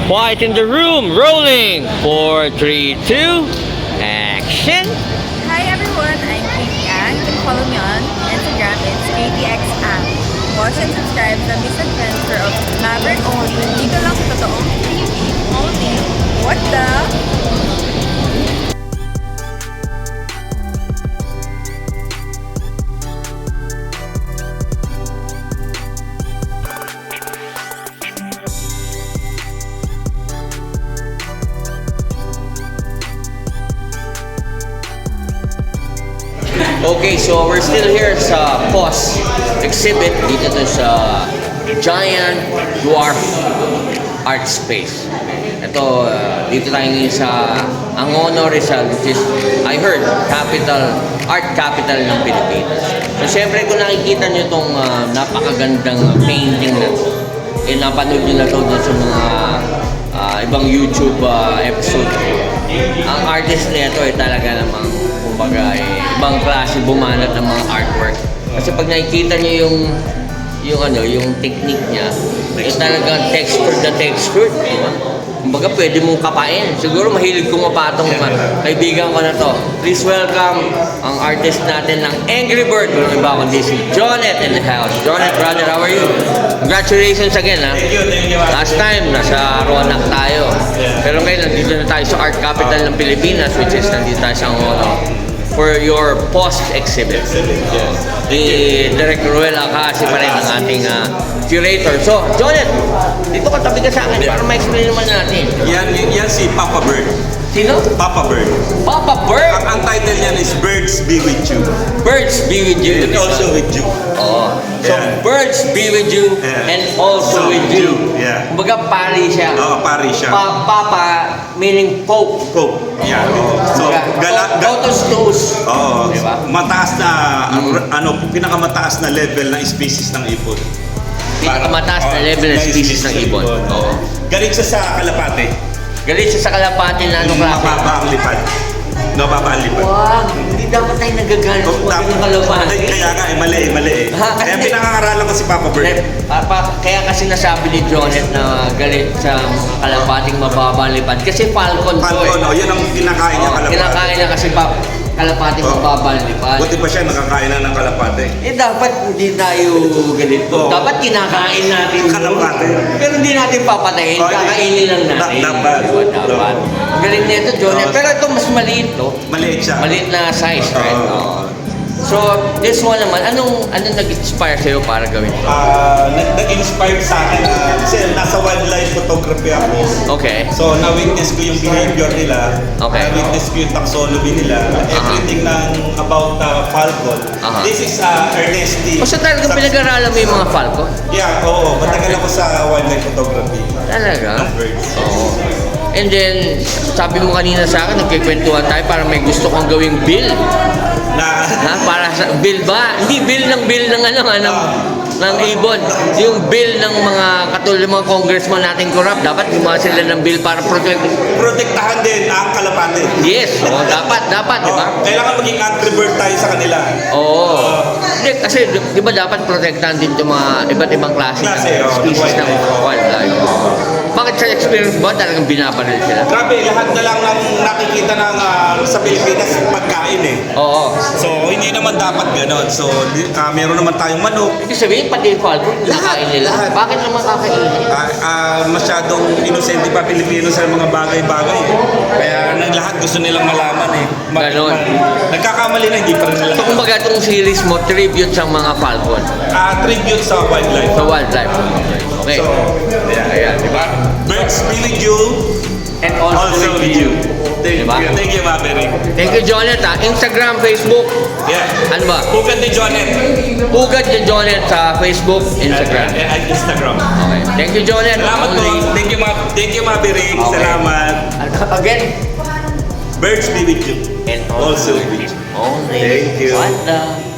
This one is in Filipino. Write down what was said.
Quiet in the room. Rolling. 4, 3, 2. Action. Hi everyone, I'm Katie Ang. You can follow me on Instagram, it's KTXAng. Watch and subscribe sa Misadventure of Maverick Only. Dito lang sa totoong TV only. What the? Okay, so we're still here sa POS exhibit dito to sa Giant Dwarf Art Space. Ito, dito tayo ngayon sa Angono Rizal, which is, I heard, art capital ng Pilipinas. So, syempre, kung nakikita nyo itong napakagandang painting na ito, napanood nyo na ito sa mga ibang YouTube episode. Ang artist nito ay talaga namang kumbaga ibang klase bumanat ng mga artwork. Kasi pag nakikita niyo yung technique niya, talagang texture na texture, di ba? Kumbaga pwede mong kapain. Siguro mahilig kong mapatong kaibigan ko na to. Please welcome ang artist natin ng Angry Bird. Walang iba kundi si Jonet in the house. Jonet, brother, how are you? Congratulations again, ha? Thank you. Last time, nasa Roanoke tayo. Pero ngayon, nandito na tayo sa art capital ng Pilipinas, which is nandito tayo sa Angono for your post exhibit. Ni Direk Ruel Acasi pa rin ang ating curator. So, Jonet, dito ka tabi ka sa akin para ma-explain naman natin. Yan si Papa Bird. Sino? Papa Bird. Papa Bird? Ang title niyan is Birds Be With You. Birds be with you. And also with you. Oh. So, Yeah. birds be with you and also with you. Yeah. Kumbaga, pari siya. Oo, pari siya. Papa, meaning Pope. Coke. Yeah. So, Totos. Oo. Diba? Mataas na, pinakamataas na level ng species ng ibon. Pinakamataas na level ng species ng ibon. Oo. Galing siya sa kalapate. Galit siya sa kalapati na anong klase? Mababa ang lipad. Mababa ang lipad. Wag, hindi dapat tayo nagagalit sa mga ng kalapati. Kaya nga, mali. Kaya pinakakaralan ko si Papa Bird. Kaya kasi nasabi ni Jonet na galit sa mga kalapating mababa ang lipad. Kasi falcon to eh. Falcon, yun ang kinakain niya kalapate. Kinakain niya kasi kalapating mababa ang lipad. Buti pa siya nakakain na ng kalapate. Dapat hindi tayo ganito. Dapat kinakain natin Kalapate. Pero hindi natin papatayin. Kakainin lang natin. Dapat. Dapat. Galing nito, Jonet. Pero ito mas maliit, no? Maliit siya. Maliit na size, right? Oo. So, this one naman, anong nag-inspire sa'yo para gawin ito? Nag-inspire sa akin kasi nasa wildlife photography ako. Okay. So, na-witness ko yung behavior nila. Okay. Na-witness ko yung taxonomy nila. Everything ng about falcon. This is Ernesti. O so talagang pinag-aralan mo yung mga falcon? Yeah, oo. Matagal ako sa wildlife photography. Talaga? Ng birds. Oo. And then, sabi mo kanina sa akin, nagkikwentuhan tayo para may gusto kong gawing bill. Para sa bill ba? Hindi bill ng ng ibon. Yung bill ng mga katulad mga congressman nating corrupt, dapat gumawa sila ng bill para Protektahan din ang kalapate. Yes, dapat, di ba? Kailangan maging angry bird tayo sa kanila. Oo. Hindi, kasi di ba dapat protektahan din yung mga iba't ibang klase ng species ng wildlife. Bakit sa experience mo, talagang binabaril sila? Grabe, lahat na lang ng nakikita ng sa Pilipinas pagkain eh. Oo. So, hindi naman dapat gano'n. So, meron naman tayong manok. Ibig sabihin, pati yung falcon, nakain nila. Lahat. Bakit naman kakainin? Masyadong inosente pa Pilipino sa mga bagay-bagay eh. Kaya lahat gusto nilang malaman eh. Ganon. Nagkakamali na, hindi pa rin nila. So, kumbaga itong series mo, tribute sa mga falcon. Tribute sa wildlife. Sa wildlife. Okay. So, ayan, di ba? Birds be with you And also with you. Diba? Thank you, Maverick. Thank you, Jonet. Instagram, Facebook. Yeah. Ano ba? Pugad ni Jonet. Pugad ni Jonet sa Facebook, Instagram. At Instagram. Okay. Thank you, Jonet. Salamat po. Thank you, Maverick. Okay. Salamat. Again. Birds be with you. And Also with you. Only. Thank you. What the?